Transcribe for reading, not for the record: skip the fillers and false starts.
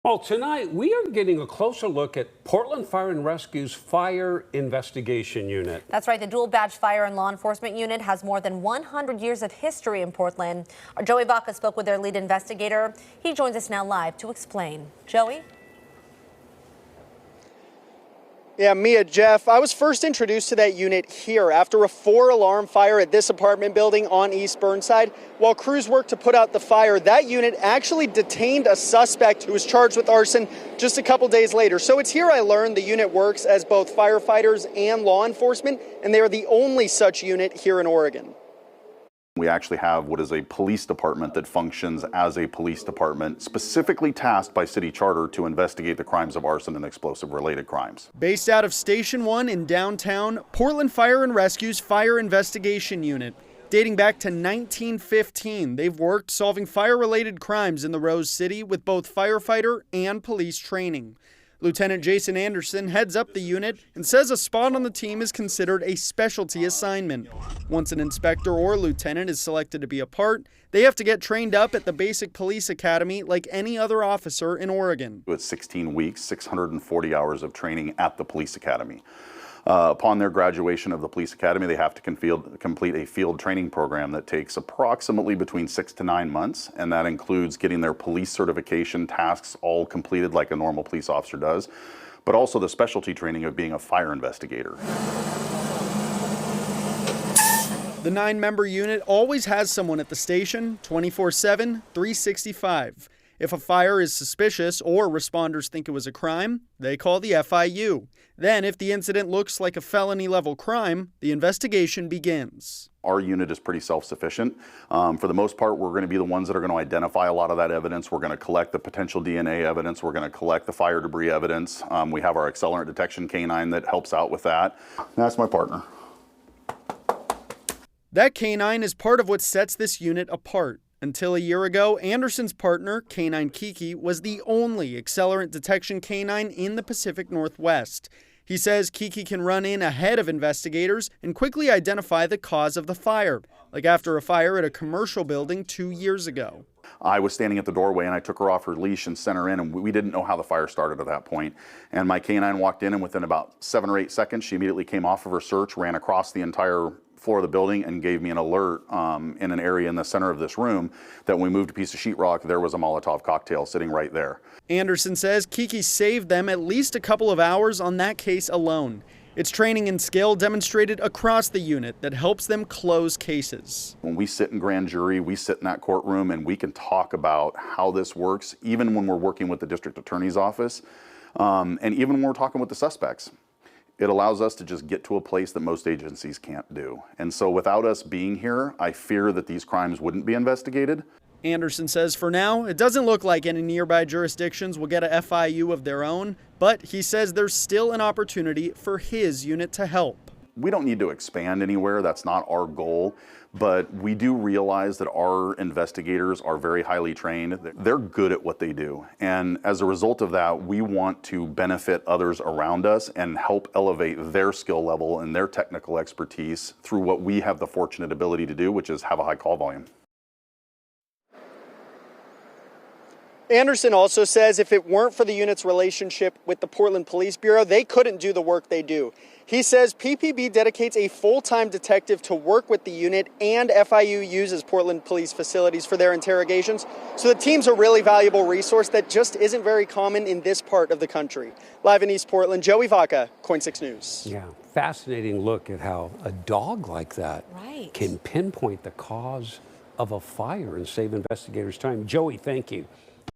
Well, tonight we are getting a closer look at Portland Fire and Rescue's Fire Investigation Unit. That's right. The dual badge fire and law enforcement unit has more than 100 years of history in Portland. Our Joey Vaca spoke with their lead investigator. He joins us now live to explain. Joey? Yeah, Mia, Jeff, I was first introduced to that unit here after a 4-alarm fire at this apartment building on East Burnside. While crews worked to put out the fire, that unit actually detained a suspect who was charged with arson just a couple days later. So it's here I learned the unit works as both firefighters and law enforcement, and they are the only such unit here in Oregon. We actually have what is a police department that functions as a police department specifically tasked by city charter to investigate the crimes of arson and explosive related crimes. Based out of Station 1 in downtown, Portland Fire and Rescue's Fire Investigation Unit. Dating back to 1915, they've worked solving fire-related crimes in the Rose City with both firefighter and police training. Lieutenant Jason Anderson heads up the unit and says a spot on the team is considered a specialty assignment. Once an inspector or lieutenant is selected to be a part, they have to get trained up at the basic police academy like any other officer in Oregon. It's 16 weeks, 640 hours of training at the police academy. Upon their graduation of the police academy, they have to complete a field training program that takes approximately between 6 to 9 months, and that includes getting their police certification tasks all completed like a normal police officer does, but also the specialty training of being a fire investigator. The 9-member unit always has someone at the station 24/7, 365. If a fire is suspicious or responders think it was a crime, they call the FIU. Then, if the incident looks like a felony-level crime, the investigation begins. Our unit is pretty self-sufficient. For the most part, we're going to be the ones that are going to identify a lot of that evidence. We're going to collect the potential DNA evidence. We're going to collect the fire debris evidence. We have our accelerant detection canine that helps out with that. That's my partner. That canine is part of what sets this unit apart. Until a year ago, Anderson's partner, Canine Kiki, was the only accelerant detection canine in the Pacific Northwest. He says Kiki can run in ahead of investigators and quickly identify the cause of the fire, like after a fire at a commercial building 2 years ago. I was standing at the doorway and I took her off her leash and sent her in, and we didn't know how the fire started at that point. And my canine walked in, and within about 7 or 8 seconds, she immediately came off of her search, ran across the entire floor of the building, and gave me an alert in an area in the center of this room that when we moved a piece of sheetrock, there was a Molotov cocktail sitting right there. Anderson says Kiki saved them at least a couple of hours on that case alone. It's training and skill demonstrated across the unit that helps them close cases. When we sit in grand jury, we sit in that courtroom and we can talk about how this works, even when we're working with the district attorney's office, and even when we're talking with the suspects. It allows us to just get to a place that most agencies can't do. And so without us being here, I fear that these crimes wouldn't be investigated. Anderson says for now, it doesn't look like any nearby jurisdictions will get a FIU of their own, but he says there's still an opportunity for his unit to help. We don't need to expand anywhere. That's not our goal. But we do realize that our investigators are very highly trained. They're good at what they do. And as a result of that, we want to benefit others around us and help elevate their skill level and their technical expertise through what we have the fortunate ability to do, which is have a high call volume. Anderson also says if it weren't for the unit's relationship with the Portland Police Bureau, they couldn't do the work they do. He says PPB dedicates a full-time detective to work with the unit, and FIU uses Portland police facilities for their interrogations. So the team's a really valuable resource that just isn't very common in this part of the country. Live in East Portland, Joey Vaca, KOIN 6 News. Yeah, fascinating look at how a dog like that can pinpoint the cause of a fire and save investigators time. Joey, thank you.